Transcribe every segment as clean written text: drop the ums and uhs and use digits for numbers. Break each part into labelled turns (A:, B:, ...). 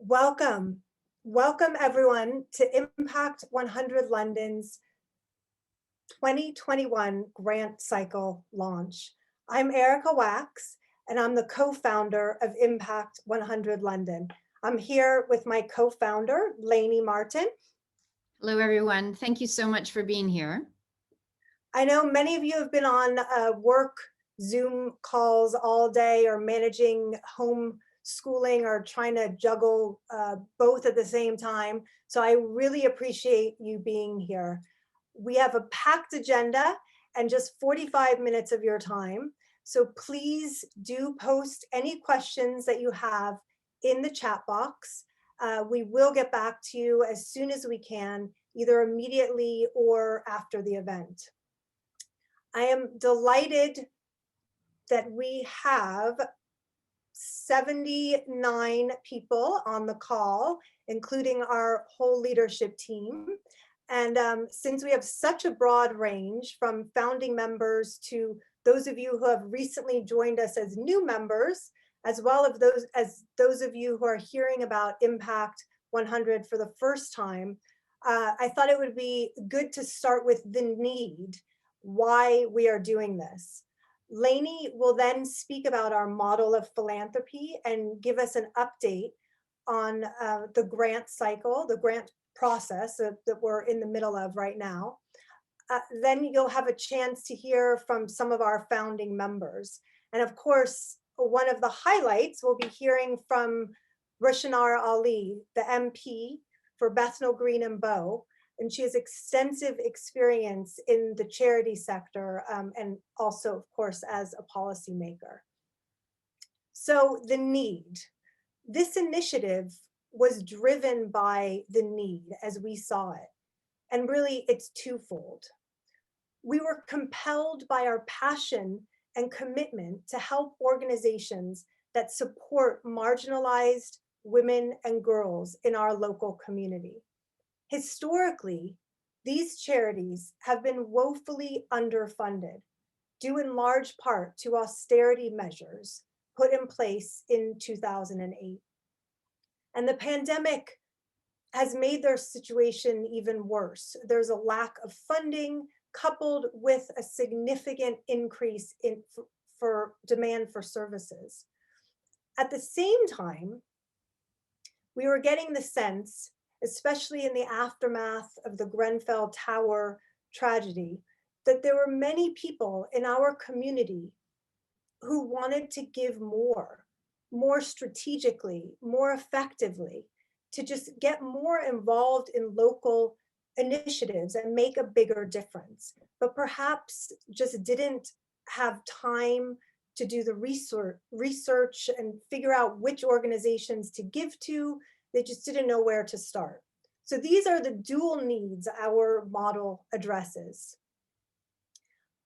A: Welcome. Welcome everyone to Impact 100 London's 2021 grant cycle launch. I'm Erica Wax and I'm the co-founder of Impact 100 London. I'm here with my co-founder, Lani Martin.
B: Hello, everyone. Thank you so much for being here.
A: I know many of you have been on work Zoom calls all day or managing home schooling or trying to juggle both at the same time. So I really appreciate you being here. We have a packed agenda and just 45 minutes of your time. So please do post any questions that you have in the chat box. We will get back to you as soon as we can, either immediately or after the event. I am delighted that we have 79 people on the call, including our whole leadership team. And since we have such a broad range from founding members to those of you who have recently joined us as new members, as well as those of you who are hearing about Impact 100 for the first time, I thought it would be good to start with the need, why we are doing this. Lani will then speak about our model of philanthropy and give us an update on the grant cycle, the grant process that we're in the middle of right now. Then you'll have a chance to hear from some of our founding members. And of course, one of the highlights, we'll be hearing from Rushanara Ali, the MP for Bethnal Green and Bow. And she has extensive experience in the charity sector and also, of course, as a policymaker. So the need. This initiative was driven by the need as we saw it. And really, it's twofold. We were compelled by our passion and commitment to help organizations that support marginalized women and girls in our local community. Historically, these charities have been woefully underfunded, due in large part to austerity measures put in place in 2008. And the pandemic has made their situation even worse. There's a lack of funding coupled with a significant increase for demand for services. At the same time, we were getting the sense, especially in the aftermath of the Grenfell Tower tragedy, that there were many people in our community who wanted to give more strategically, more effectively, to just get more involved in local initiatives and make a bigger difference, but perhaps just didn't have time to do the research and figure out which organizations to give to. They just didn't know where to start. So these are the dual needs our model addresses.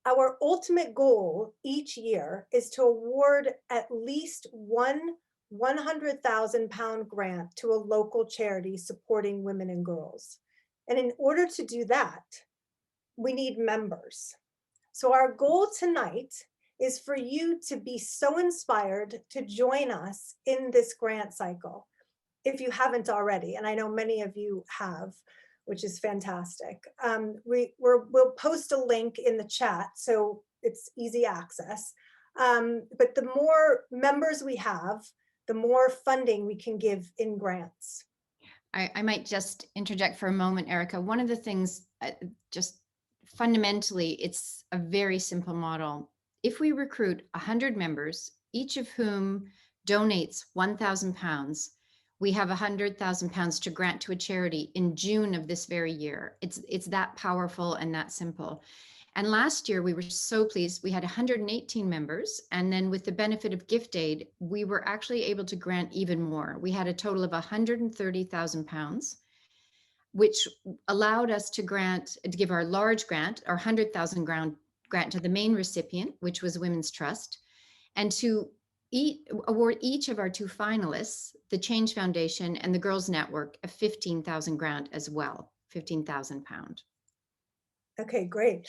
A: Our ultimate goal each year is to award at least one £100,000 grant to a local charity supporting women and girls. And in order to do that, we need members. So our goal tonight is for you to be so inspired to join us in this grant cycle, if you haven't already, and I know many of you have, which is fantastic. We'll post a link in the chat, so it's easy access. But the more members we have, the more funding we can give in grants.
B: I might just interject for a moment, Erica. One of the things, just fundamentally, it's a very simple model. If we recruit 100 members, each of whom donates £1,000, we have £100,000 to grant to a charity in June of this very year. It's that powerful and that simple. And last year we were so pleased. We had 118 members. And then with the benefit of gift aid, we were actually able to grant even more. We had a total of £130,000, which allowed us to give our large grant, our £100,000 grant to the main recipient, which was Women's Trust, and to award each of our two finalists, the Change Foundation and the Girls Network, a £15,000 grant as well, £15,000.
A: Okay, great.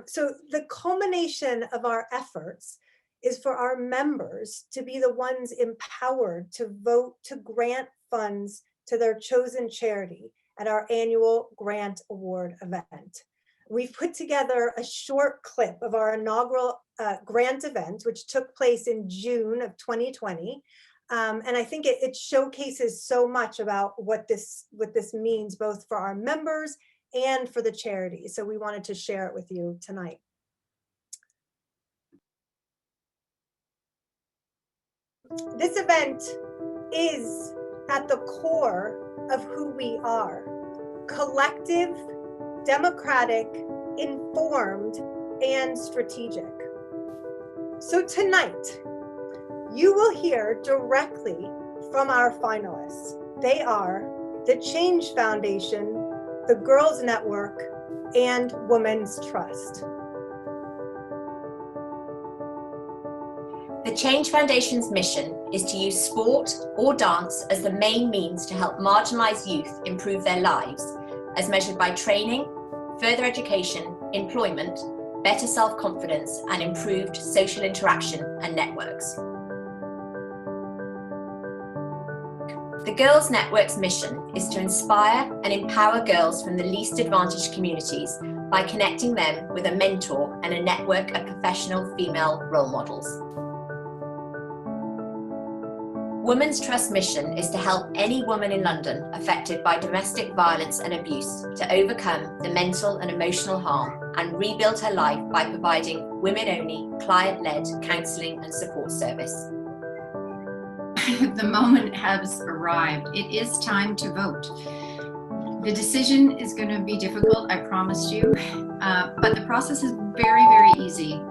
A: So the culmination of our efforts is for our members to be the ones empowered to vote to grant funds to their chosen charity at our annual grant award event. We've put together a short clip of our inaugural grant event, which took place in June of 2020. And I think it showcases so much about what this means, both for our members and for the charity. So we wanted to share it with you tonight. This event is at the core of who we are: collective, democratic, informed, and strategic. So tonight, you will hear directly from our finalists. They are the Change Foundation, the Girls Network, and Women's Trust.
C: The Change Foundation's mission is to use sport or dance as the main means to help marginalised youth improve their lives, as measured by training, further education, employment, better self-confidence, and improved social interaction and networks. The Girls Network's mission is to inspire and empower girls from the least advantaged communities by connecting them with a mentor and a network of professional female role models. Women's Trust mission is to help any woman in London affected by domestic violence and abuse to overcome the mental and emotional harm and rebuild her life by providing women-only, client-led counselling and support service.
B: The moment has arrived. It is time to vote. The decision is going to be difficult, I promise you, but the process is very, very easy.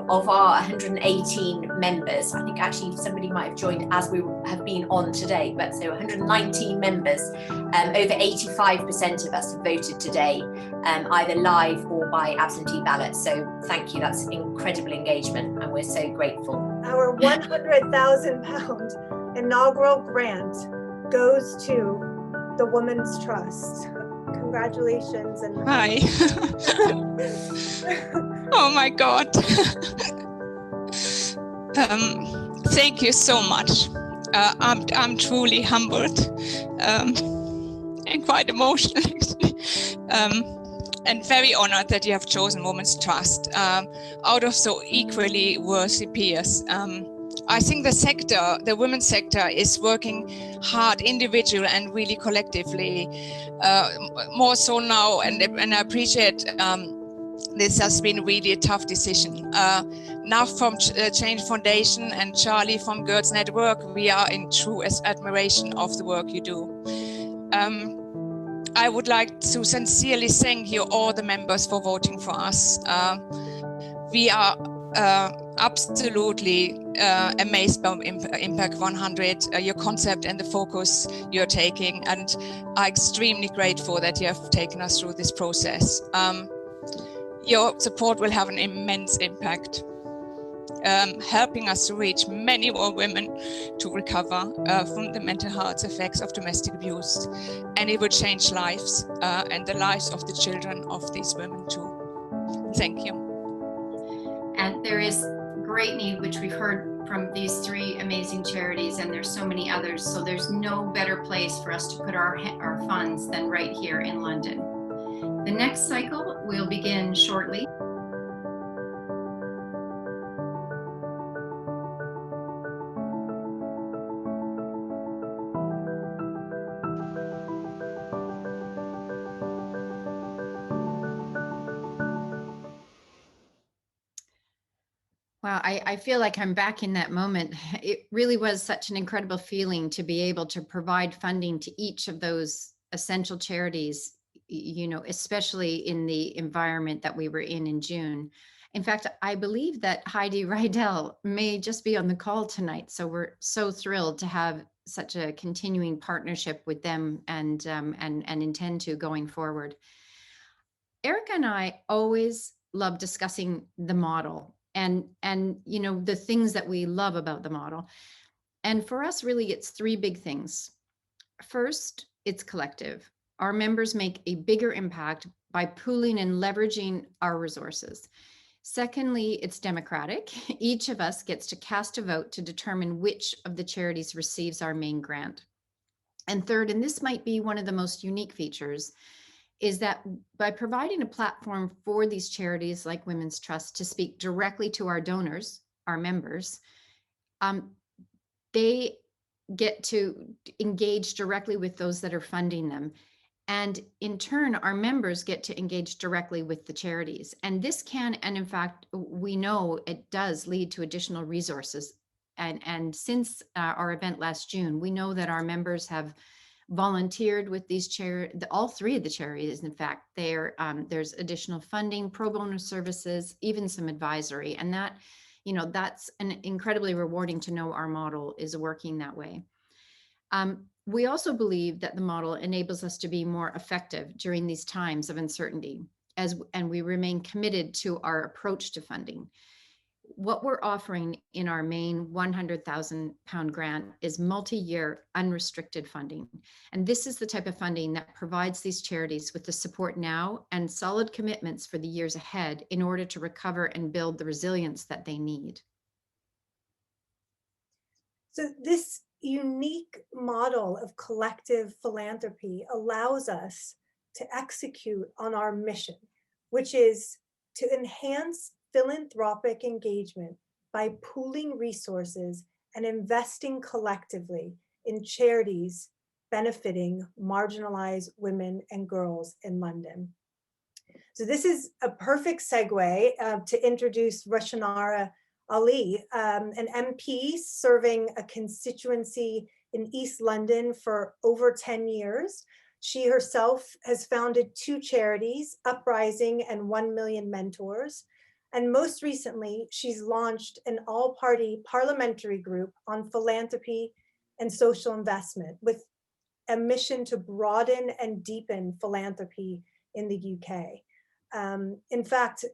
C: Of our 118 members, I think actually somebody might have joined as we have been on today, but so 119 members, over 85% of us have voted today, either live or by absentee ballot. So thank you, that's incredible engagement and we're so grateful.
A: Our £100,000 inaugural grant goes to the Women's Trust. Congratulations. And
D: hi. Oh my God. Thank you so much. I'm truly humbled and quite emotional and very honored that you have chosen Women's Trust out of so equally worthy peers. I think the women's sector is working hard individually and really collectively, more so now, and I appreciate this has been really a tough decision. Now from Change Foundation and Charlie from Girls Network, we are in true admiration of the work you do. I would like to sincerely thank you, all the members, for voting for us. We are absolutely amazed by Impact 100, your concept and the focus you're taking, and are extremely grateful that you have taken us through this process. Your support will have an immense impact, helping us to reach many more women to recover from the mental health effects of domestic abuse. And it will change lives and the lives of the children of these women too. Thank you.
B: And there is great need, which we've heard from these three amazing charities, and there's so many others. So there's no better place for us to put our funds than right here in London. The next cycle will begin shortly. Wow, I feel like I'm back in that moment. It really was such an incredible feeling to be able to provide funding to each of those essential charities, you know, especially in the environment that we were in June. In fact, I believe that Heidi Rydell may just be on the call tonight. So we're so thrilled to have such a continuing partnership with them and intend to going forward. Erica and I always love discussing the model and you know, the things that we love about the model. And for us, really, it's three big things. First, it's collective. Our members make a bigger impact by pooling and leveraging our resources. Secondly, it's democratic. Each of us gets to cast a vote to determine which of the charities receives our main grant. And third, and this might be one of the most unique features, is that by providing a platform for these charities like Women's Trust to speak directly to our donors, our members, they get to engage directly with those that are funding them. And in turn, our members get to engage directly with the charities. And this can, and in fact, we know it does lead to additional resources. And since our event last June, we know that our members have volunteered with these all three of the charities. In fact, there's additional funding, pro bono services, even some advisory. And that, that's incredibly rewarding to know our model is working that way. We also believe that the model enables us to be more effective during these times of uncertainty, and we remain committed to our approach to funding. What we're offering in our main £100,000 grant is multi-year unrestricted funding. And this is the type of funding that provides these charities with the support now and solid commitments for the years ahead in order to recover and build the resilience that they need.
A: So this unique model of collective philanthropy allows us to execute on our mission, which is to enhance philanthropic engagement by pooling resources and investing collectively in charities benefiting marginalized women and girls in London. So this is a perfect segue to introduce Rushanara Ali, an MP serving a constituency in East London for over 10 years. She herself has founded 2 charities, Uprising and 1 Million Mentors. And most recently, she's launched an all-party parliamentary group on philanthropy and social investment with a mission to broaden and deepen philanthropy in the UK. In fact,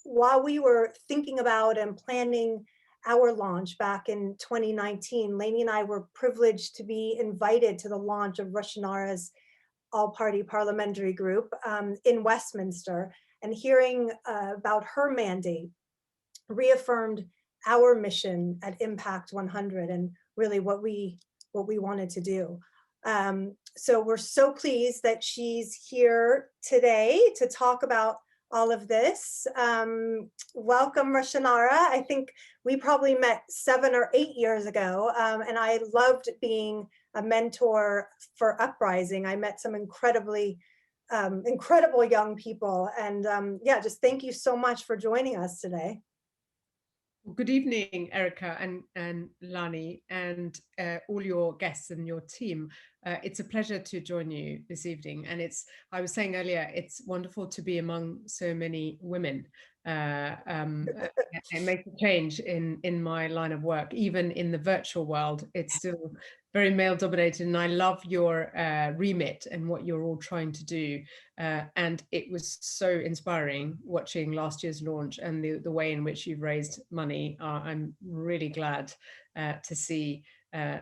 A: while we were thinking about and planning our launch back in 2019, Lani and I were privileged to be invited to the launch of Rushanara's all-party parliamentary group in Westminster, and hearing about her mandate reaffirmed our mission at Impact 100 and really what we wanted to do. So we're so pleased that she's here today to talk about all of this. Welcome, Rushanara. I think we probably met 7 or 8 years ago, and I loved being a mentor for Uprising. I met some incredible young people, and yeah, just thank you so much for joining us today.
E: Good evening, Erica and Lani, and all your guests and your team. It's a pleasure to join you this evening. And I was saying earlier, it's wonderful to be among so many women. It makes a change in my line of work, even in the virtual world. It's still very male dominated, and I love your remit and what you're all trying to do. And it was so inspiring watching last year's launch and the way in which you've raised money. I'm really glad to see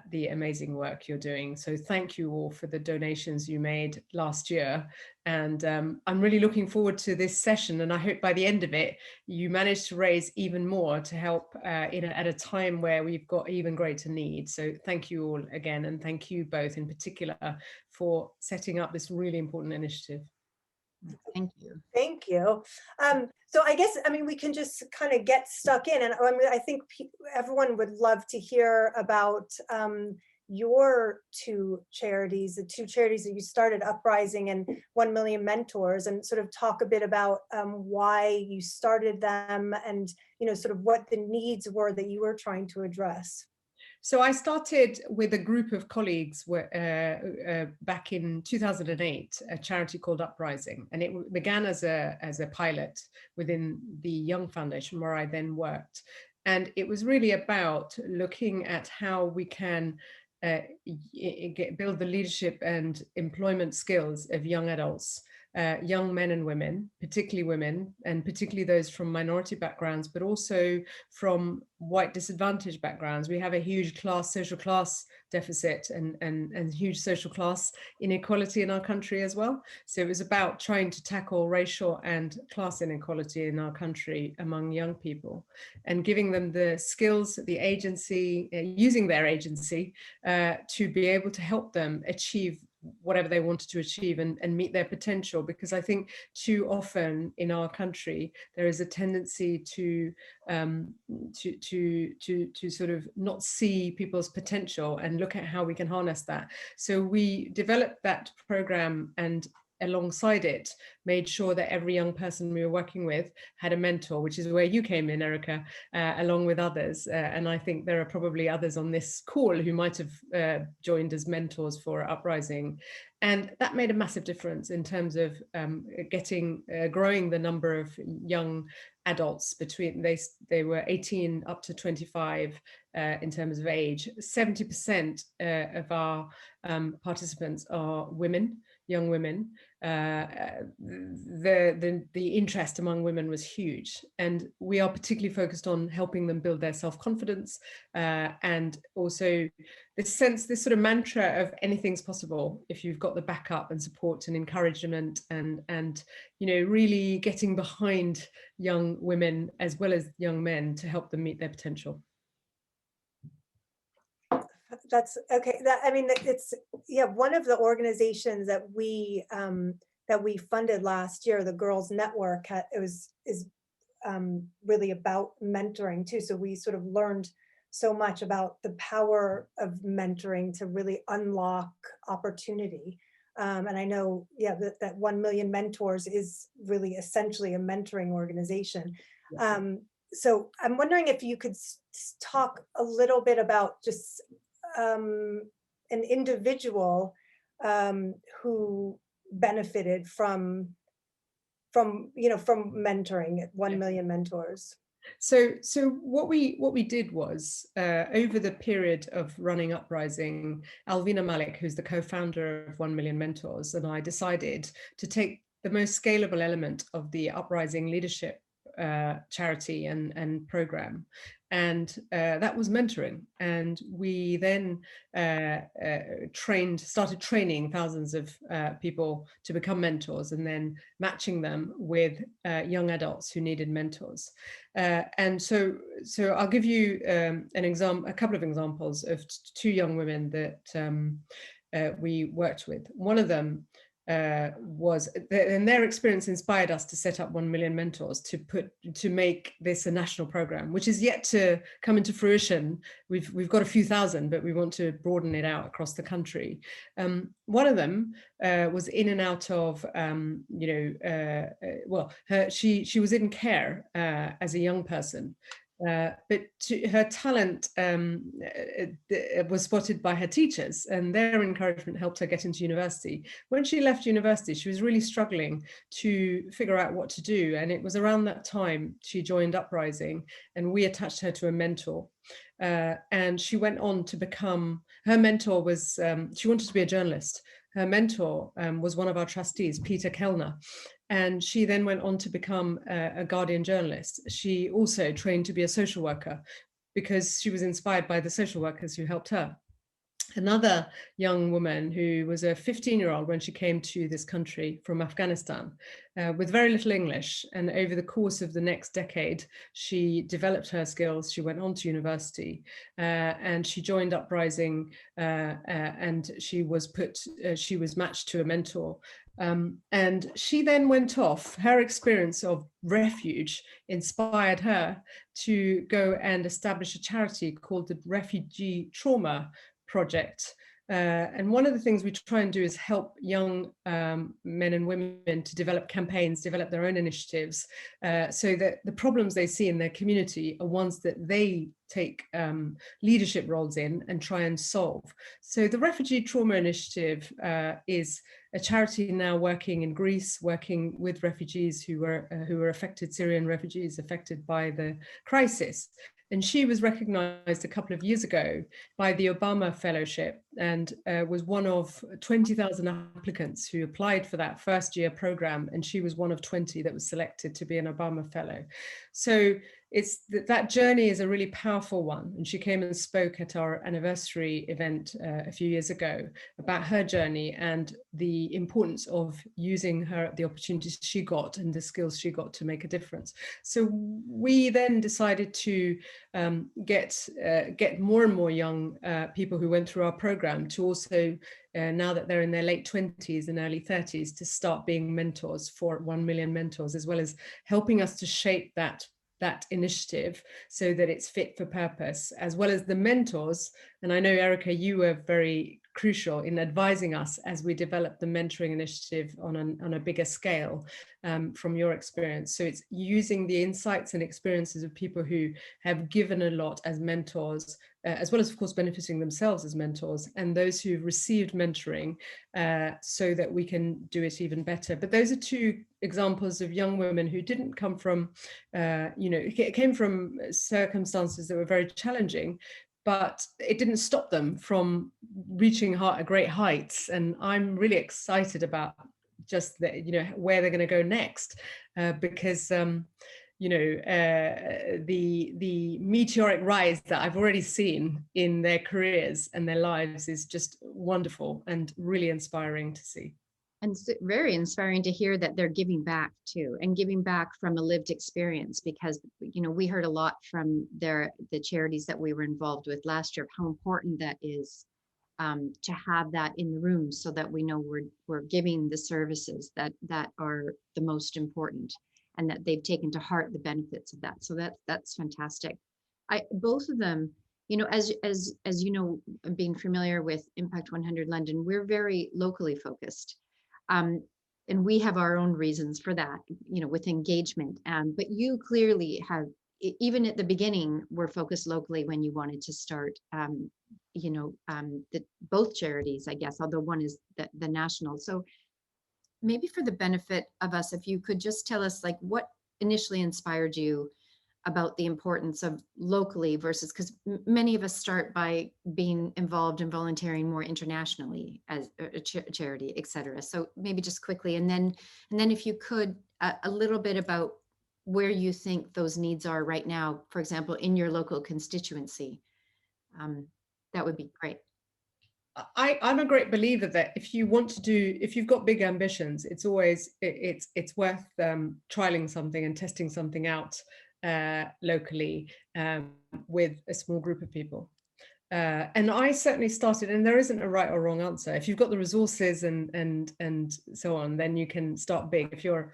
E: the amazing work you're doing. So thank you all for the donations you made last year. And I'm really looking forward to this session. And I hope by the end of it, you manage to raise even more to help at a time where we've got even greater need. So thank you all again. And thank you both in particular for setting up this really important initiative.
B: Thank you.
A: Thank you. So I guess, we can just kind of get stuck in, and I think everyone would love to hear about your 2 charities, the 2 charities that you started, Uprising and 1 Million Mentors, and sort of talk a bit about why you started them and, sort of what the needs were that you were trying to address.
E: So I started with a group of colleagues back in 2008, a charity called Uprising, and it began as a pilot within the Young Foundation, where I then worked. And it was really about looking at how we can build the leadership and employment skills of young adults young men and women, particularly women, and particularly those from minority backgrounds, but also from white disadvantaged backgrounds. We have a huge social class deficit and huge social class inequality in our country as well. So it was about trying to tackle racial and class inequality in our country among young people and giving them the skills, the agency, using their agency to be able to help them achieve whatever they wanted to achieve and meet their potential. Because I think too often in our country there is a tendency to sort of not see people's potential and look at how we can harness that. So we developed that program, and alongside it made sure that every young person we were working with had a mentor, which is where you came in, Erica, along with others. And I think there are probably others on this call who might have joined as mentors for Uprising. And that made a massive difference in terms of growing the number of young adults between, they were 18 up to 25 in terms of age. 70% of our participants are women, young women. The interest among women was huge, and we are particularly focused on helping them build their self-confidence and also this sort of mantra of anything's possible if you've got the backup and support and encouragement and you know, really getting behind young women as well as young men to help them meet their potential.
A: That's okay. I mean, it's, yeah, one of the organizations that we funded last year, the Girls Network, is really about mentoring too. So we sort of learned so much about the power of mentoring to really unlock opportunity. And I know, yeah, that 1 Million Mentors is really essentially a mentoring organization. So I'm wondering if you could talk a little bit about just an individual who benefited from mentoring at 1 Million Mentors.
E: So what we did was over the period of running Uprising, Alvina Malik, who's the co-founder of 1 Million Mentors, and I decided to take the most scalable element of the Uprising leadership charity and program, and that was mentoring. And we then started training thousands of people to become mentors, and then matching them with young adults who needed mentors. And so I'll give you a couple of examples of two young women that we worked with. One of them and their experience inspired us to set up 1 Million Mentors to make this a national program, which is yet to come into fruition. We've got a few thousand, but we want to broaden it out across the country. One of them was in and out of, she was in care as a young person. But her talent was spotted by her teachers, and their encouragement helped her get into university. When she left university, she was really struggling to figure out what to do. And it was around that time she joined Uprising, and we attached her to a mentor. And she went on to become, her mentor was, she wanted to be a journalist. Her mentor was one of our trustees, Peter Kellner. And she then went on to become a Guardian journalist. She also trained to be a social worker because she was inspired by the social workers who helped her. Another young woman who was a 15-year-old when she came to this country from Afghanistan with very little English. And over the course of the next decade, she developed her skills. She went on to university and she joined Uprising and she was matched to a mentor. And she then went off. Her experience of refuge inspired her to go and establish a charity called the Refugee Trauma Project. And one of the things we try and do is help young men and women to develop campaigns, develop their own initiatives, so that the problems they see in their community are ones that they take leadership roles in and try and solve. So the Refugee Trauma Initiative is a charity now working in Greece, working with refugees who were affected, Syrian refugees affected by the crisis. And she was recognized a couple of years ago by the Obama Fellowship and was one of 20,000 applicants who applied for that first year program, and she was one of 20 that was selected to be an Obama Fellow. So it's that journey is a really powerful one, and she came and spoke at our anniversary event a few years ago about her journey and the importance of using the opportunities she got and the skills she got to make a difference. So we then decided to get more and more young people who went through our program to also, now that they're in their late 20s and early 30s, to start being mentors for 1 million mentors, as well as helping us to shape that initiative so that it's fit for purpose, as well as the mentors. And I know, Erica, you were very crucial in advising us as we developed the mentoring initiative on a bigger scale, from your experience. So it's using the insights and experiences of people who have given a lot as mentors, as well as, of course, benefiting themselves as mentors, and those who've received mentoring, so that we can do it even better. But those are two examples of young women who didn't come from, came from circumstances that were very challenging, but it didn't stop them from reaching great heights. And I'm really excited about just where they're going to go next, because the meteoric rise that I've already seen in their careers and their lives is just wonderful and really inspiring to see.
B: And it's very inspiring to hear that they're giving back too, and giving back from a lived experience, because we heard a lot from the charities that we were involved with last year of how important that is, to have that in the room, so that we know we're giving the services that are the most important, and that they've taken to heart the benefits of that. So that's fantastic. Both of them, as being familiar with Impact 100 London, we're very locally focused. And we have our own reasons for that, with engagement. But you clearly have, even at the beginning, were focused locally when you wanted to start, both charities, I guess, although one is the national. So maybe for the benefit of us, if you could just tell us, what initially inspired you about the importance of locally versus, because many of us start by being involved in volunteering more internationally as a charity, et cetera. So maybe just quickly, and then if you could, a little bit about where you think those needs are right now, for example, in your local constituency. That would be great.
E: I'm a great believer that if you've got big ambitions, it's always, it's worth trialing something and testing something out locally, with a small group of people. And I certainly started, and there isn't a right or wrong answer. If you've got the resources and so on, then you can start big. If you're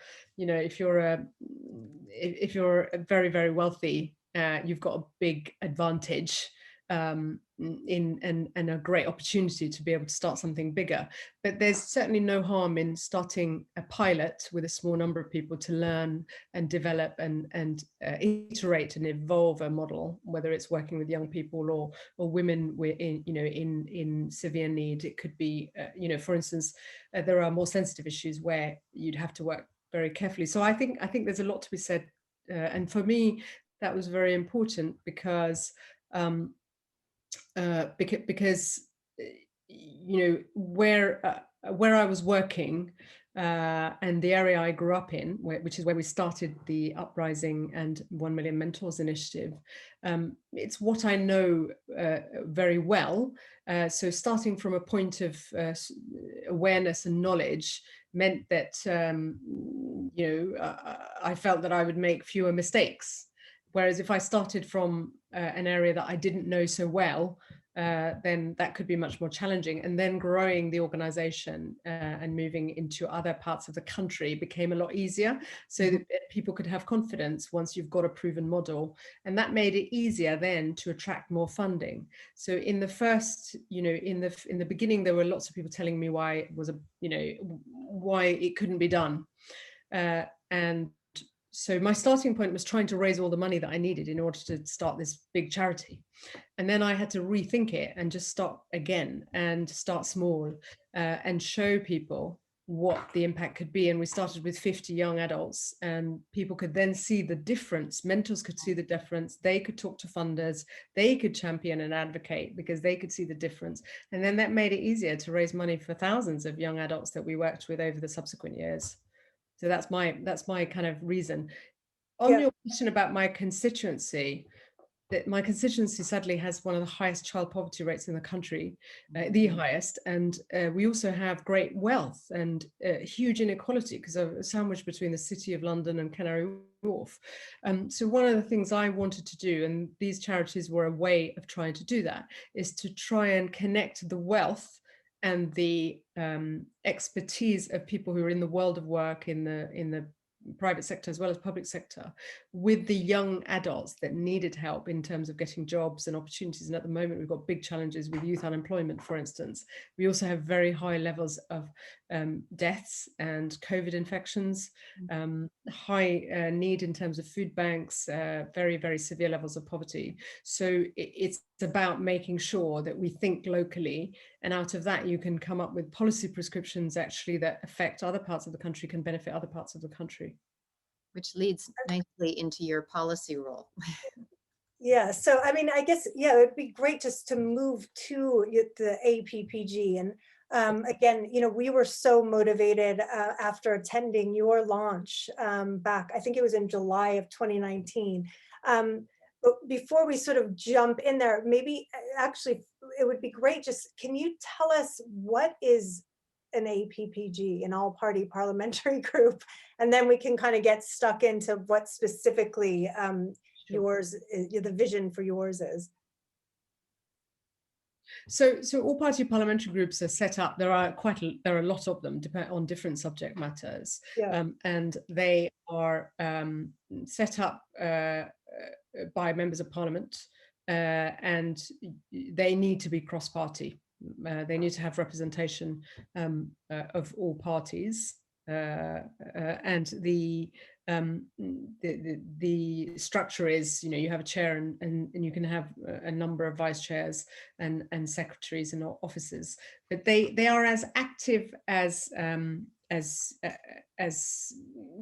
E: very, very wealthy, you've got a big advantage, and a great opportunity to be able to start something bigger. But there's certainly no harm in starting a pilot with a small number of people to learn and develop and iterate and evolve a model, whether it's working with young people or women in severe need. It could be, for instance, there are more sensitive issues where you'd have to work very carefully. So I think there's a lot to be said, and for me that was very important because where I was working, and the area I grew up in, which is where we started the Uprising and 1 Million Mentors initiative, it's what I know very well. So starting from a point of awareness and knowledge meant that I felt that I would make fewer mistakes. Whereas if I started from an area that I didn't know so well, then that could be much more challenging. And then growing the organization and moving into other parts of the country became a lot easier, so that people could have confidence once you've got a proven model. And that made it easier then to attract more funding. So in the first, in the beginning, there were lots of people telling me why it was why it couldn't be done. And so my starting point was trying to raise all the money that I needed in order to start this big charity. And then I had to rethink it and just start again and start small, and show people what the impact could be. And we started with 50 young adults, and people could then see the difference. Mentors could see the difference. They could talk to funders. They could champion and advocate because they could see the difference. And then that made it easier to raise money for thousands of young adults that we worked with over the subsequent years. So that's my kind of reason. On your question about my constituency, that my constituency sadly has one of the highest child poverty rates in the country, the highest, and we also have great wealth and huge inequality because of a sandwich between the City of London and Canary Wharf. So one of the things I wanted to do, and these charities were a way of trying to do that, is to try and connect the wealth and the expertise of people who are in the world of work, in the private sector as well as public sector, with the young adults that needed help in terms of getting jobs and opportunities. And at the moment, we've got big challenges with youth unemployment, for instance. We also have very high levels of deaths and COVID infections, high need in terms of food banks, very, very severe levels of poverty. So it's about making sure that we think locally, and out of that you can come up with policy prescriptions actually that affect other parts of the country, can benefit other parts of the country.
B: Which leads nicely into your policy role.
A: Yeah, so I mean, I guess, yeah, it'd be great just to move to the APPG. And again, you know, we were so motivated after attending your launch back, I think it was in July of 2019. But before we sort of jump in there, maybe actually it would be great, just can you tell us what is an APPG, an all-party parliamentary group? And then we can kind of get stuck into what specifically yours is, the vision for yours is.
E: So all-party parliamentary groups are set up. There are a lot of them, depend on different subject matters, and they are set up by members of parliament, and they need to be cross-party. They need to have representation of all parties, and the structure is, you know, you have a chair and you can have a number of vice chairs and secretaries and officers, but they are as active as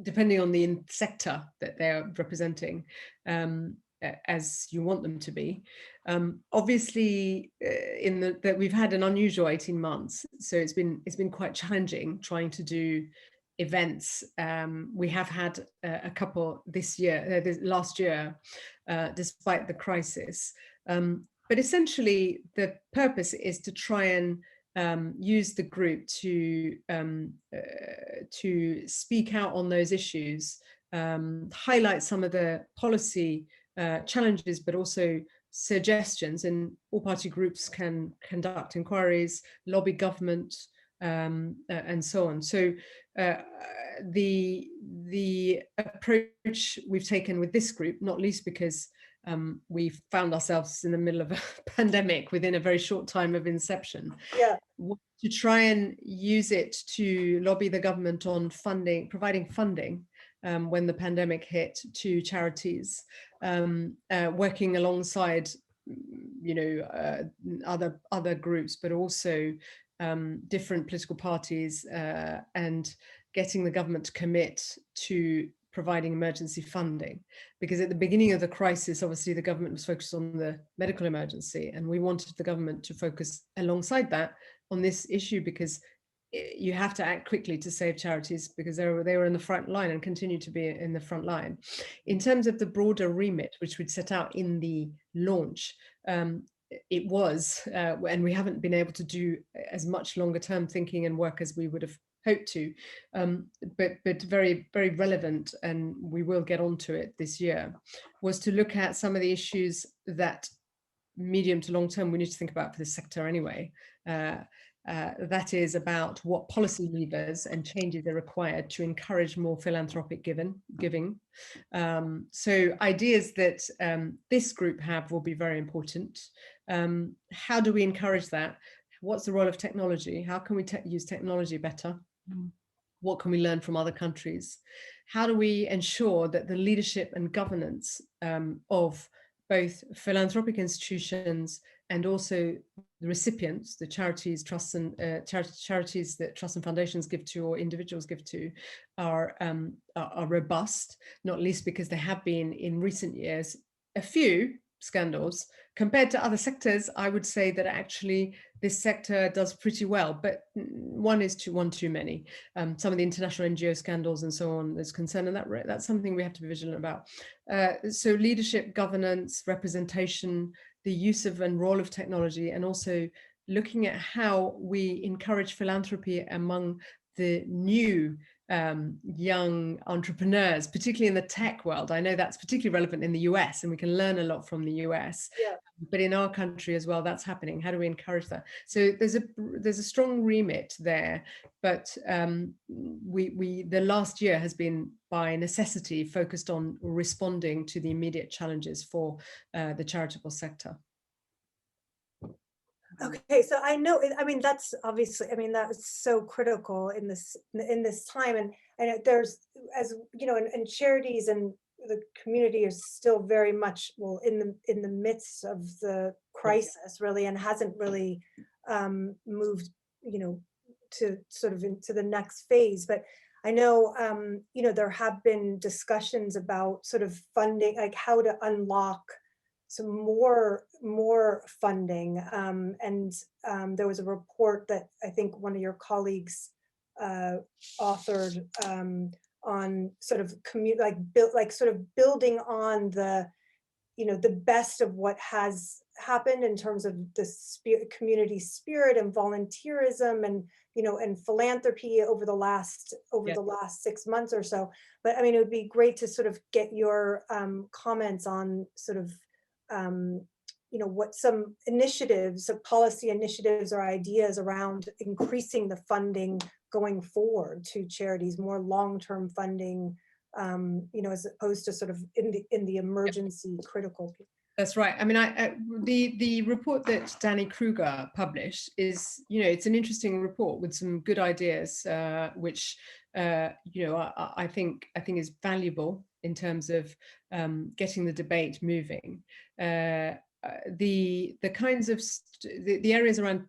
E: depending on the sector that they're representing, as you want them to be. Obviously, that we've had an unusual 18 months, so it's been quite challenging trying to do events. We have had a couple this last year, despite the crisis. But essentially, the purpose is to try and use the group to speak out on those issues, highlight some of the policy challenges, but also suggestions. And all party groups can conduct inquiries, lobby government, and so on. So the approach we've taken with this group, not least because we found ourselves in the middle of a pandemic within a very short time of inception, to try and use it to lobby the government on funding, providing funding when the pandemic hit, to charities, working alongside, you know, other groups, but also different political parties, and getting the government to commit to providing emergency funding. Because at the beginning of the crisis, obviously the government was focused on the medical emergency, and we wanted the government to focus alongside that on this issue, because you have to act quickly to save charities, because they were in the front line and continue to be in the front line. In terms of the broader remit, which we'd set out in the launch, it was, and we haven't been able to do as much longer term thinking and work as we would have hoped to, but very, very relevant, and we will get onto it this year, was to look at some of the issues that medium to long term we need to think about for the sector anyway. That is about what policy levers and changes are required to encourage more philanthropic giving. So ideas that this group have will be very important. How do we encourage that? What's the role of technology? How can we use technology better? What can we learn from other countries? How do we ensure that the leadership and governance of both philanthropic institutions and also the recipients, the charities, trusts, and charities that trusts and foundations give to, or individuals give to, are robust, not least because there have been in recent years a few scandals. Compared to other sectors, I would say that actually this sector does pretty well, but one too many. Some of the international NGO scandals and so on is concerned, and that's something we have to be vigilant about. So leadership, governance, representation, the use of and role of technology, and also looking at how we encourage philanthropy among the new young entrepreneurs, particularly in the tech world. I know that's particularly relevant in the US, and we can learn a lot from the US.
A: Yeah.
E: But in our country as well, that's happening. How do we encourage that? So there's a strong remit there, but the last year has been by necessity focused on responding to the immediate challenges for the charitable sector.
A: Okay, so I know, I mean, that's obviously, I mean, that is so critical in this time, and there's, as you know, and charities and the community is still very much, well, in the midst of the crisis, really, and hasn't really moved, you know, to sort of into the next phase. But I know, you know, there have been discussions about sort of funding, like how to unlock some more funding, and there was a report that I think one of your colleagues authored on sort of sort of building on the, you know, the best of what has happened in terms of the community spirit and volunteerism, and, you know, and philanthropy over the last 6 months or so. But I mean, it would be great to sort of get your comments on sort of you know, what some initiatives, policy initiatives or ideas around increasing the funding going forward to charities, more long-term funding, you know, as opposed to sort of in the emergency critical.
E: That's right. I mean, the report that Danny Kruger published is, you know, it's an interesting report with some good ideas, which you know, I think is valuable in terms of getting the debate moving. The kinds of the areas around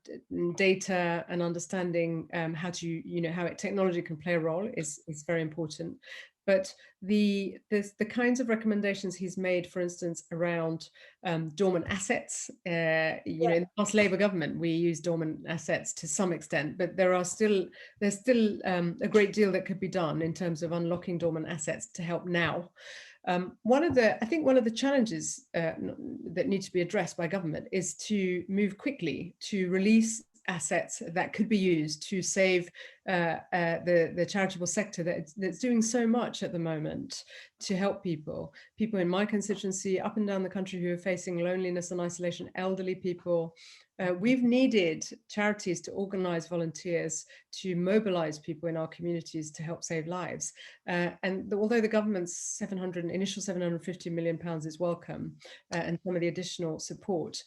E: data and understanding how to, you know, how technology can play a role is very important. But the kinds of recommendations he's made, for instance, around dormant assets, you know, in the past Labour government, we use dormant assets to some extent, but there's still a great deal that could be done in terms of unlocking dormant assets to help now. One of the challenges that need to be addressed by government is to move quickly to release assets that could be used to save the charitable sector that's doing so much at the moment to help people in my constituency, up and down the country, who are facing loneliness and isolation, elderly people. We've needed charities to organize volunteers to mobilize people in our communities to help save lives. And although the government's initial £750 million is welcome, and some of the additional support,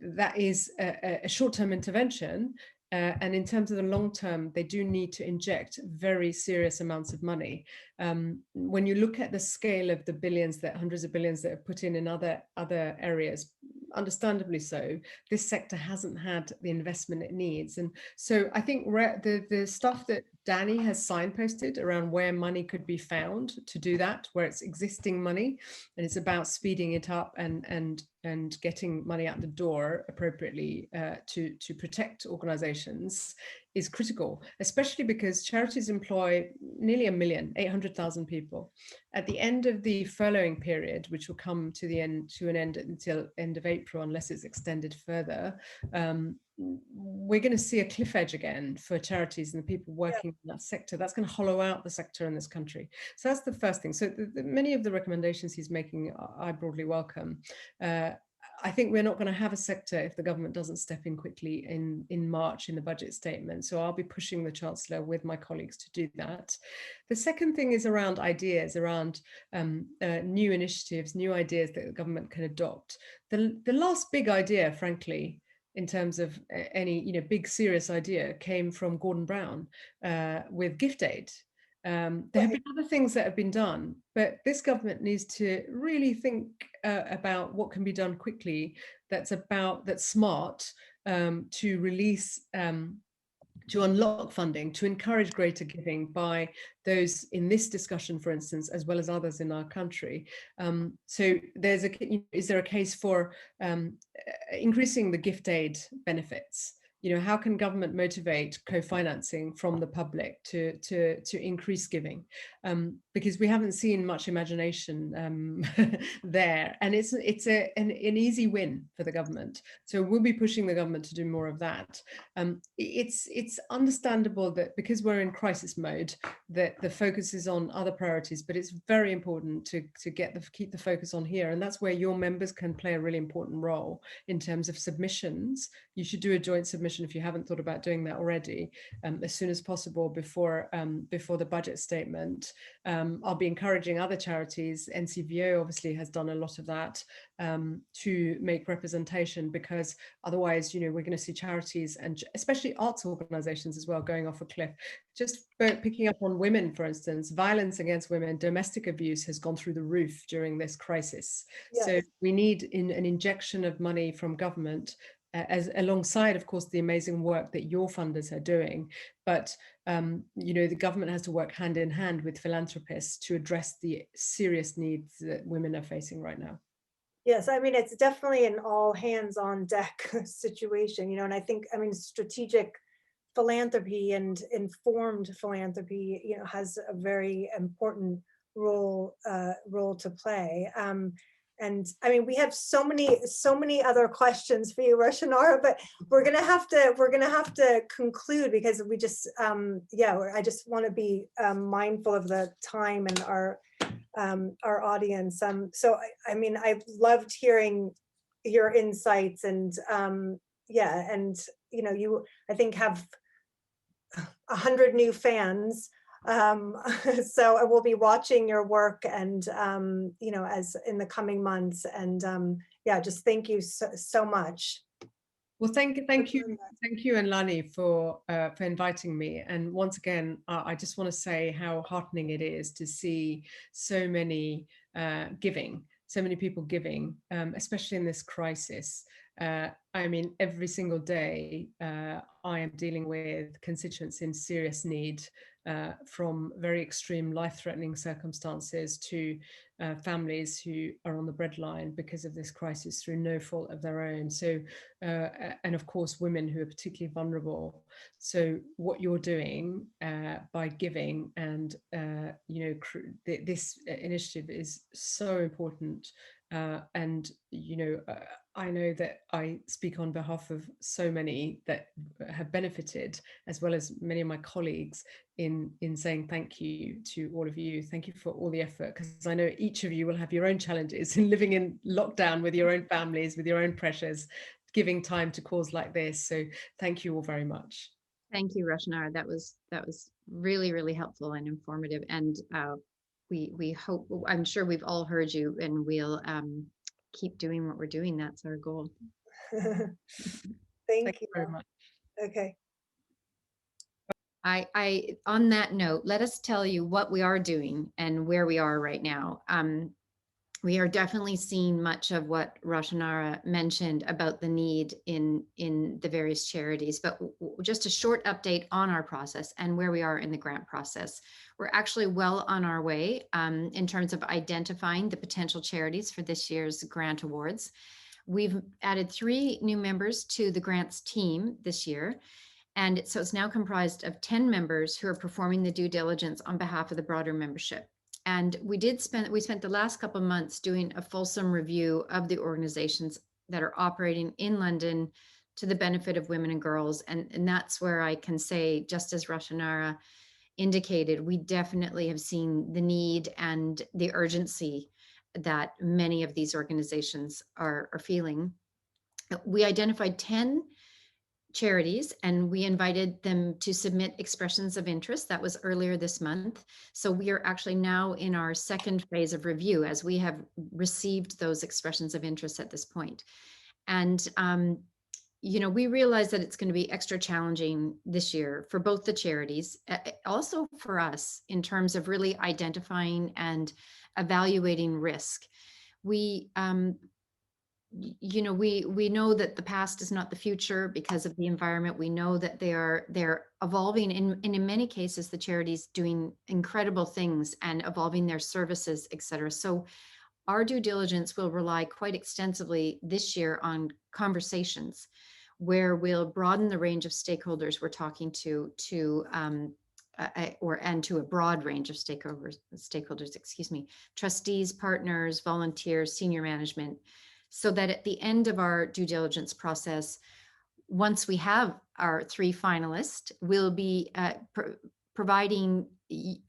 E: that is a short-term intervention. And in terms of the long term, they do need to inject very serious amounts of money. When you look at the scale of the hundreds of billions that are put in other areas, understandably so, this sector hasn't had the investment it needs. And so I think the stuff that Danny has signposted around where money could be found to do that, where it's existing money, and it's about speeding it up and getting money out the door appropriately to protect organizations, is critical, especially because charities employ nearly 800,000 people. At the end of the furloughing period, which will come to an end until end of April, unless it's extended further, we're going to see a cliff edge again for charities and the people working in that sector. That's going to hollow out the sector in this country. So that's the first thing. So many of the recommendations he's making, I broadly welcome. I think we're not going to have a sector if the government doesn't step in quickly in March in the budget statement. So I'll be pushing the Chancellor with my colleagues to do that. The second thing is around ideas, around new initiatives, new ideas that the government can adopt. The last big idea, frankly, in terms of any big serious idea, came from Gordon Brown with gift aid. There have been other things that have been done, but this government needs to really think about what can be done quickly. That's smart, to release. To unlock funding, to encourage greater giving by those in this discussion, for instance, as well as others in our country. So is there a case for increasing the gift aid benefits? How can government motivate co-financing from the public to increase giving? Because we haven't seen much imagination there, and it's an easy win for the government. So we'll be pushing the government to do more of that. It's understandable that because we're in crisis mode, that the focus is on other priorities, but it's very important to keep the focus on here, and that's where your members can play a really important role in terms of submissions. You should do a joint submission if you haven't thought about doing that already, as soon as possible before the budget statement. I'll be encouraging other charities. NCVO obviously has done a lot of that, to make representation, because otherwise, we're going to see charities and especially arts organizations as well going off a cliff. Just picking up on women, for instance, violence against women, domestic abuse has gone through the roof during this crisis. Yes. So we need an injection of money from government, as alongside, of course, the amazing work that your funders are doing. But the government has to work hand in hand with philanthropists to address the serious needs that women are facing right now.
A: Yes, I mean, it's definitely an all hands on deck situation, and I think, strategic philanthropy and informed philanthropy, has a very important role to play. And I mean, we have so many other questions for you, Rushanara, but we're gonna have to conclude, because we just I just want to be mindful of the time and our audience. So I mean, I've loved hearing your insights, and you, I think, have 100 new fans. So I will be watching your work, and as in the coming months, and just thank you so much.
E: Well, thank you, and Lani, for inviting me. And once again, I just want to say how heartening it is to see so many people giving, especially in this crisis. I mean, every single day, I am dealing with constituents in serious need, from very extreme life-threatening circumstances to families who are on the breadline because of this crisis through no fault of their own. So, and of course, women who are particularly vulnerable. So what you're doing by giving, and this initiative is so important. And I know that I speak on behalf of so many that have benefited, as well as many of my colleagues, in saying thank you to all of you. Thank you for all the effort, because I know each of you will have your own challenges in living in lockdown with your own families, with your own pressures, giving time to cause like this. So thank you all very much.
B: Thank you, Rushanara. That was really, really helpful and informative. And we hope, I'm sure we've all heard you, and we'll keep doing what we're doing. That's our goal.
A: Thank you
E: very much.
A: Okay.
B: I on that note, let us tell you what we are doing and where we are right now. We are definitely seeing much of what Rushanara mentioned about the need in the various charities, but just a short update on our process and where we are in the grant process. We're actually well on our way in terms of identifying the potential charities for this year's grant awards. We've added 3 new members to the grants team this year. And so it's now comprised of 10 members who are performing the due diligence on behalf of the broader membership. And we spent the last couple of months doing a fulsome review of the organizations that are operating in London to the benefit of women and girls. And that's where I can say, just as Rushanara indicated, we definitely have seen the need and the urgency that many of these organizations are feeling. We identified 10 charities, and we invited them to submit expressions of interest. That was earlier this month. So we are actually now in our second phase of review, as we have received those expressions of interest at this point. And we realize that it's going to be extra challenging this year for both the charities, also for us in terms of really identifying and evaluating risk. We, we know that the past is not the future because of the environment. We know that they're evolving, and in many cases, the charities doing incredible things and evolving their services, et cetera. So our due diligence will rely quite extensively this year on conversations where we'll broaden the range of stakeholders we're talking to a broad range of stakeholders, excuse me, trustees, partners, volunteers, senior management, so that at the end of our due diligence process, once we have our 3 finalists, we'll be providing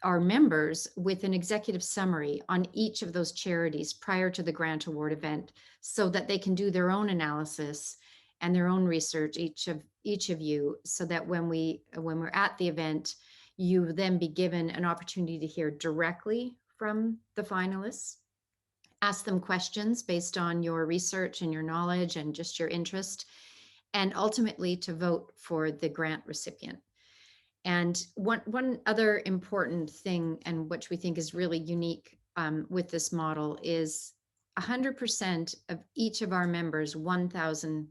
B: our members with an executive summary on each of those charities prior to the grant award event, so that they can do their own analysis and their own research, each of you, so that when we're at the event, you then be given an opportunity to hear directly from the finalists, ask them questions based on your research and your knowledge and just your interest, and ultimately to vote for the grant recipient. And one other important thing, and which we think is really unique with this model, is 100% of each of our members' £1,000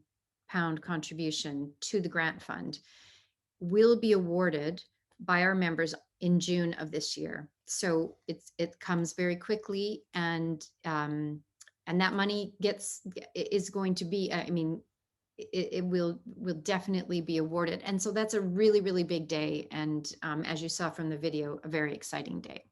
B: contribution to the grant fund will be awarded by our members in June of this year. So it comes very quickly, and that money is going to be, it will definitely be awarded. And so that's a really, really big day. And as you saw from the video, a very exciting day.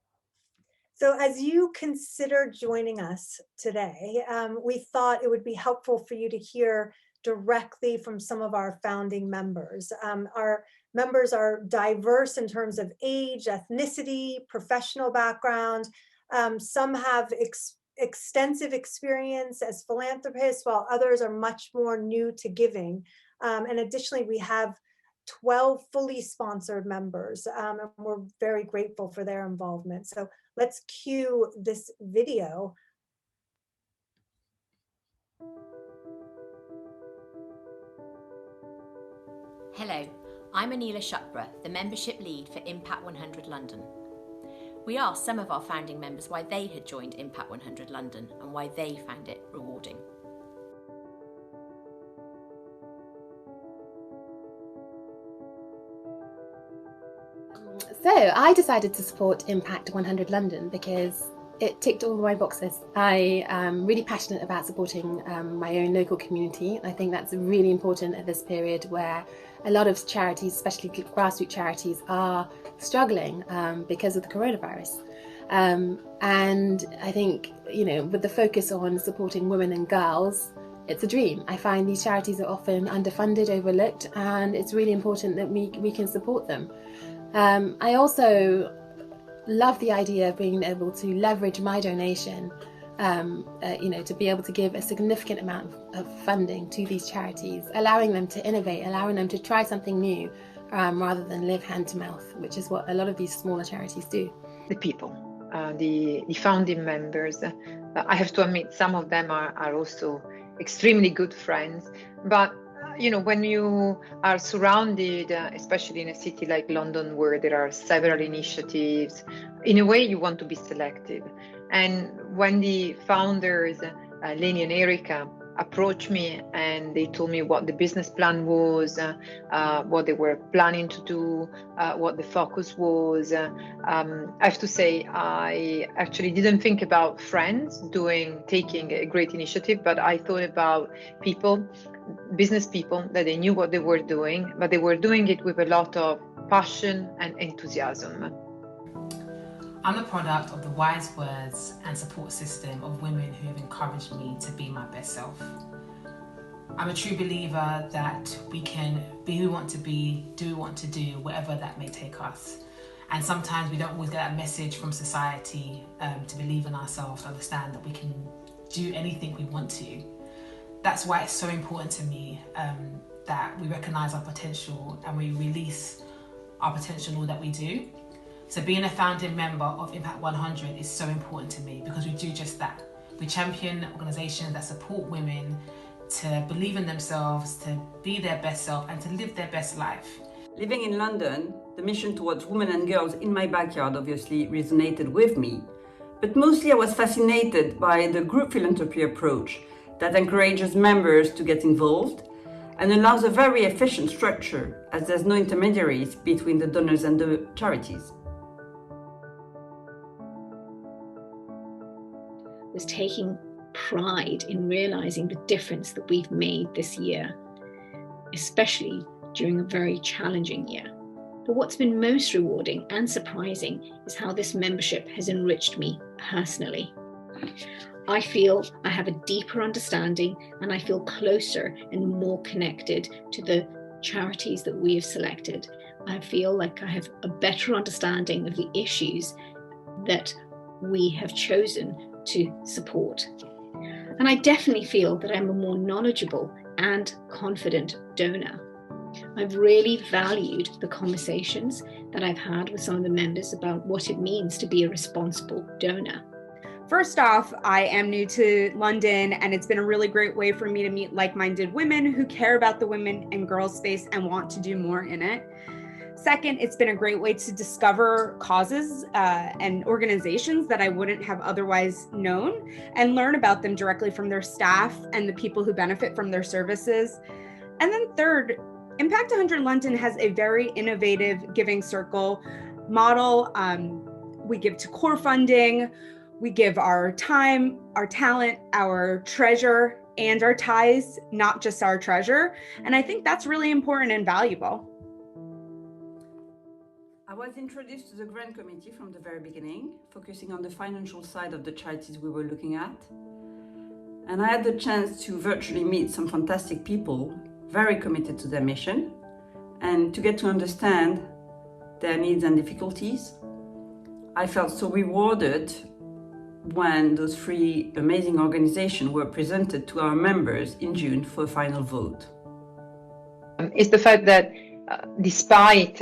A: So as you consider joining us today, we thought it would be helpful for you to hear directly from some of our founding members. Our members are diverse in terms of age, ethnicity, professional background. Some have extensive experience as philanthropists, while others are much more new to giving. And additionally, we have 12 fully sponsored members, and we're very grateful for their involvement. So let's cue this video.
C: Hello, I'm Anila Shukra, the membership lead for Impact 100 London. We asked some of our founding members why they had joined Impact 100 London and why they found it rewarding.
F: So I decided to support Impact 100 London because it ticked all my boxes. I am really passionate about supporting my own local community. I think that's really important at this period where a lot of charities, especially grassroots charities, are struggling because of the coronavirus. And I think, with the focus on supporting women and girls, it's a dream. I find these charities are often underfunded, overlooked, and it's really important that we can support them. I also love the idea of being able to leverage my donation, to be able to give a significant amount of funding to these charities, allowing them to innovate, allowing them to try something new, rather than live hand to mouth, which is what a lot of these smaller charities do.
G: The people, the founding members, I have to admit some of them are also extremely good friends, but when you are surrounded, especially in a city like London, where there are several initiatives, in a way you want to be selective. And when the founders, Lani and Erica, approached me and they told me what the business plan was, what they were planning to do, what the focus was, I have to say I actually didn't think about friends taking a great initiative, but I thought about people, business people, that they knew what they were doing, but they were doing it with a lot of passion and enthusiasm.
H: I'm the product of the wise words and support system of women who have encouraged me to be my best self. I'm a true believer that we can be who we want to be, do what we want to do, whatever that may take us. And sometimes we don't always get that message from society to believe in ourselves, to understand that we can do anything we want to. That's why it's so important to me that we recognise our potential and we release our potential in all that we do. So being a founding member of Impact 100 is so important to me because we do just that. We champion organisations that support women to believe in themselves, to be their best self, and to live their best life.
I: Living in London, the mission towards women and girls in my backyard obviously resonated with me, but mostly I was fascinated by the group philanthropy approach that encourages members to get involved and allows a very efficient structure, as there's no intermediaries between the donors and the charities.
J: Was taking pride in realizing the difference that we've made this year, especially during a very challenging year. But what's been most rewarding and surprising is how this membership has enriched me personally. I feel I have a deeper understanding and I feel closer and more connected to the charities that we have selected. I feel like I have a better understanding of the issues that we have chosen to support. And I definitely feel that I'm a more knowledgeable and confident donor. I've really valued the conversations that I've had with some of the members about what it means to be a responsible donor.
K: First off, I am new to London, and it's been a really great way for me to meet like-minded women who care about the women and girls space and want to do more in it. Second, it's been a great way to discover causes and organizations that I wouldn't have otherwise known and learn about them directly from their staff and the people who benefit from their services. And then third, Impact 100 London has a very innovative giving circle model. We give to core funding, we give our time, our talent, our treasure, and our ties, not just our treasure. And I think that's really important and valuable.
I: I was introduced to the grant committee from the very beginning, focusing on the financial side of the charities we were looking at. And I had the chance to virtually meet some fantastic people, very committed to their mission, and to get to understand their needs and difficulties. I felt so rewarded when those three amazing organizations were presented to our members in June for a final vote.
G: It's the fact that despite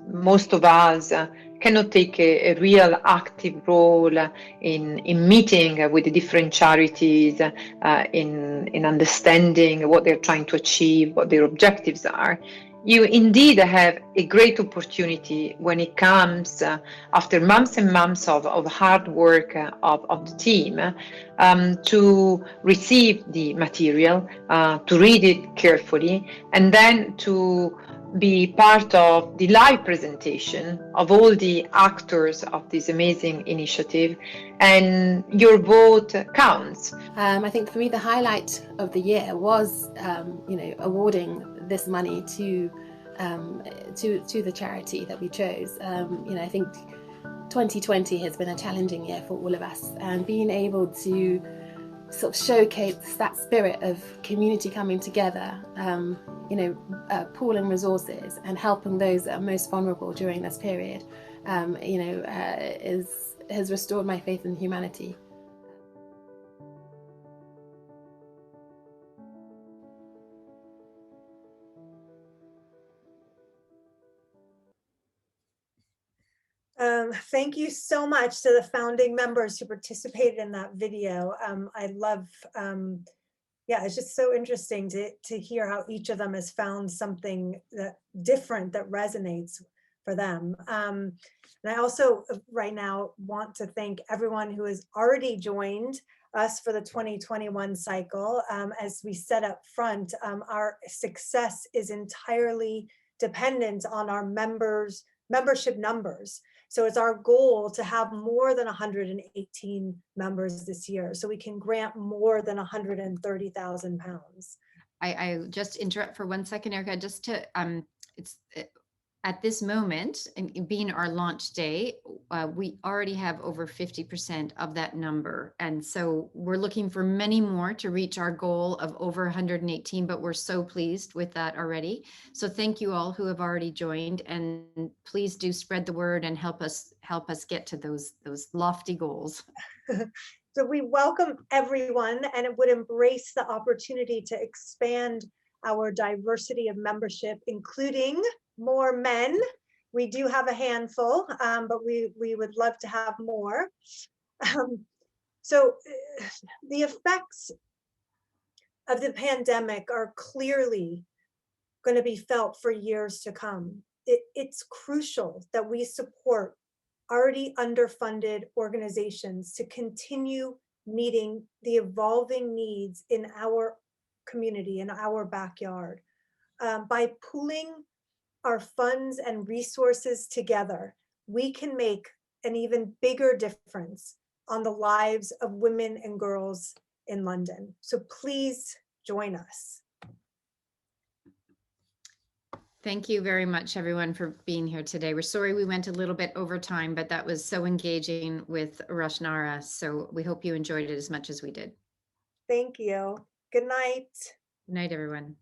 G: most of us cannot take a real active role in meeting with the different charities, in understanding what they're trying to achieve, what their objectives are, you indeed have a great opportunity when it comes after months and months of hard work of the team to receive the material, to read it carefully, and then to be part of the live presentation of all the actors of this amazing initiative, and your vote counts.
F: I think for me the highlight of the year was awarding this money to the charity that we chose. I think 2020 has been a challenging year for all of us, and being able to sort of showcase that spirit of community coming together, pooling resources and helping those that are most vulnerable during this period, has restored my faith in humanity.
A: Thank you so much to the founding members who participated in that video. I love, it's just so interesting to hear how each of them has found something different that resonates for them. And I also right now want to thank everyone who has already joined us for the 2021 cycle. As we said up front, our success is entirely dependent on our membership numbers. So it's our goal to have more than 118 members this year, so we can grant more than £130,000.
B: I just interrupt for 1 second, Erica, just to, at this moment, and being our launch day, we already have over 50% of that number. And so we're looking for many more to reach our goal of over 118, but we're so pleased with that already. So thank you all who have already joined, and please do spread the word and help us get to those lofty goals.
A: So we welcome everyone, and it would embrace the opportunity to expand our diversity of membership, including more men. We do have a handful, but we would love to have more. So the effects of the pandemic are clearly going to be felt for years to come. It's crucial that we support already underfunded organizations to continue meeting the evolving needs in our community, in our backyard. By pooling our funds and resources together, we can make an even bigger difference on the lives of women and girls in London. So please join us.
B: Thank you very much, everyone, for being here today. We're sorry we went a little bit over time, but that was so engaging with Rushanara. So we hope you enjoyed it as much as we did.
A: Thank you. Good night.
B: Good night, everyone.